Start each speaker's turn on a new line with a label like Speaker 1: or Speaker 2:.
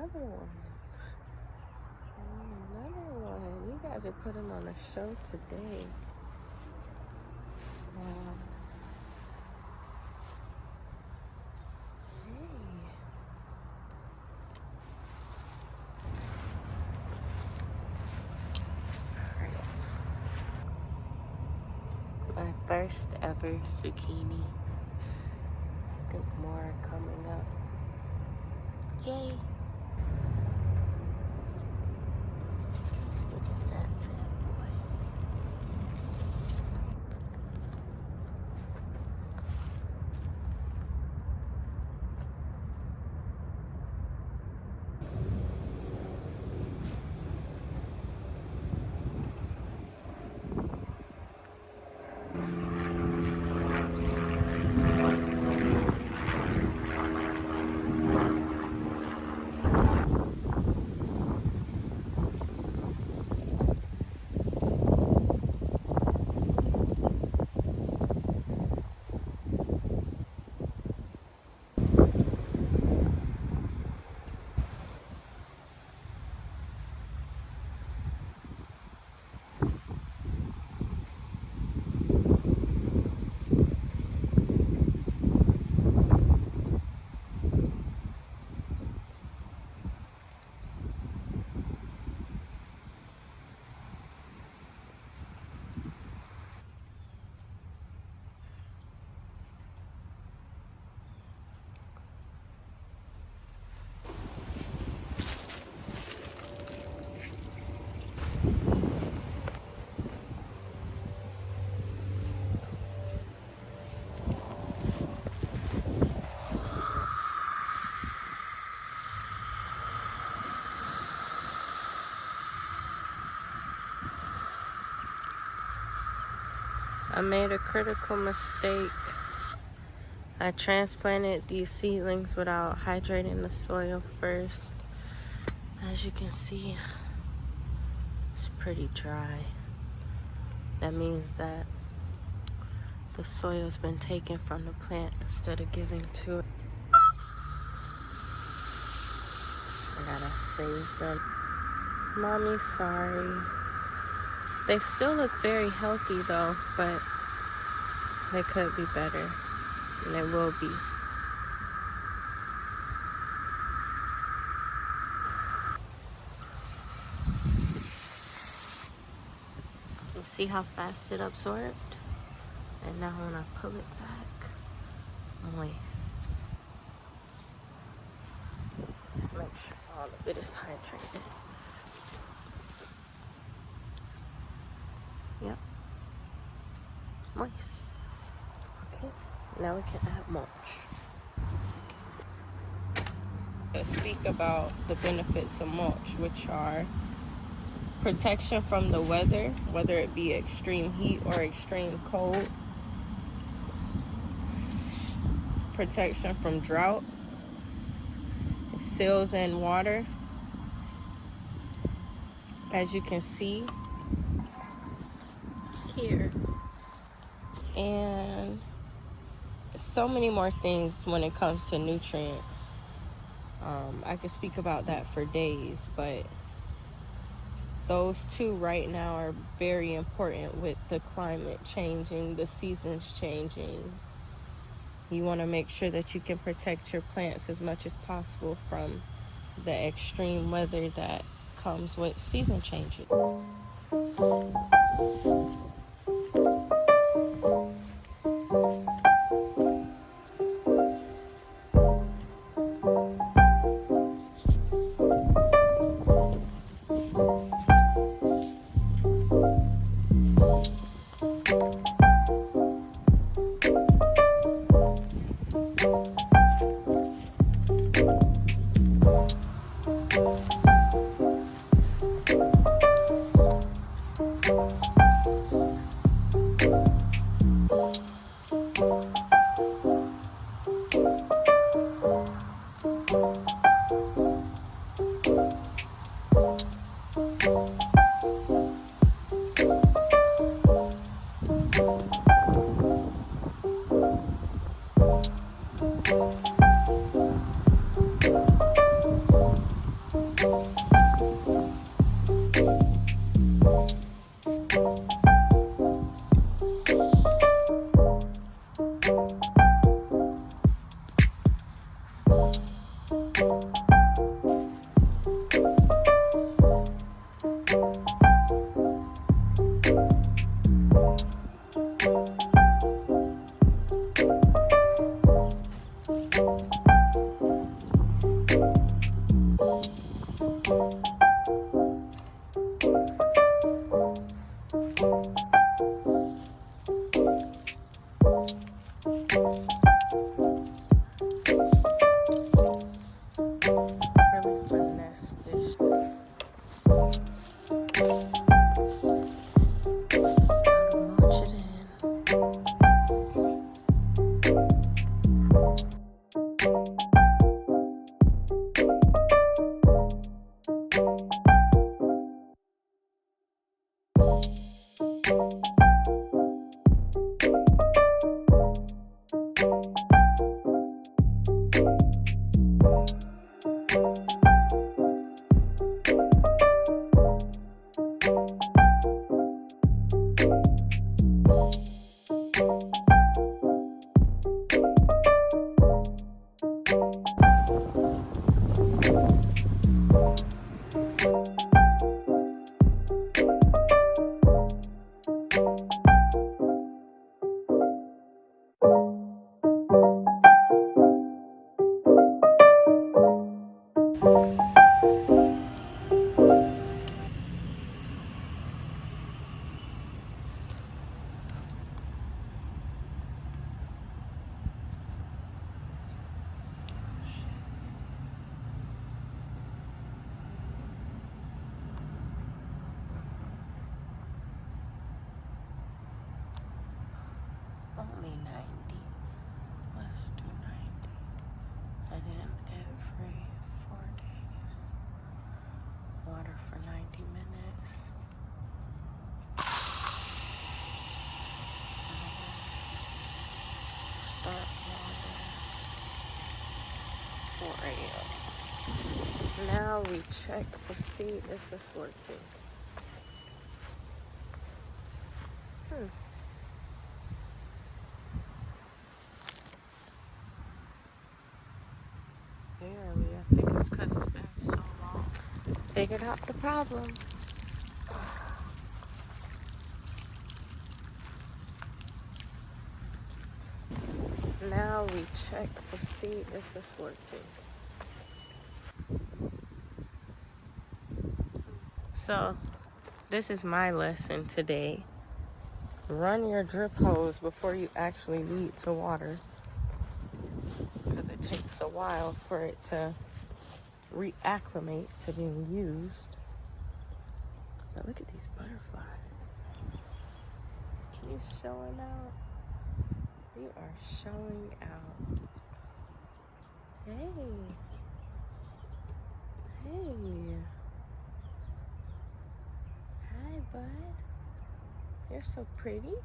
Speaker 1: another one. Another one. You guys are putting on a show today. Wow. My first ever zucchini. I think more are coming up. Yay! Look at that fat boy. I made a critical mistake. I transplanted these seedlings without hydrating the soil first. As you can see, it's pretty dry. That means that the soil's been taken from the plant instead of giving to it. I gotta save them. Mommy, sorry. They still look very healthy though, but they could be better, and they will be. You see how fast it absorbed? And now when I pull it back, moist. Just make sure all of it is hydrated. Yep. Moist. Okay, now we can add mulch. Let's speak about the benefits of mulch, which are protection from the weather, whether it be extreme heat or extreme cold. Protection from drought. It seals in water. As you can see here. And so many more things when it comes to nutrients. I could speak about that for days, but those two right now are very important with the climate changing, the seasons changing. You want to make sure that you can protect your plants as much as possible from the extreme weather that comes with season changes. Really finesse this. Launch it in. Only 90. Let's do 90. And then every 4 days. Water for 90 minutes. Start water. 4 a.m. Now we check to see if it's working. Barely. I think it's because it's been so long. Figured out the problem. Now we check to see if it's working. So, this is my lesson today. Run your drip hose before you actually need to water, because it takes a while for it to reacclimate to being used. But look at these butterflies. He's showing out. You are showing out. Hey. Hey. Hi, bud. You're so pretty.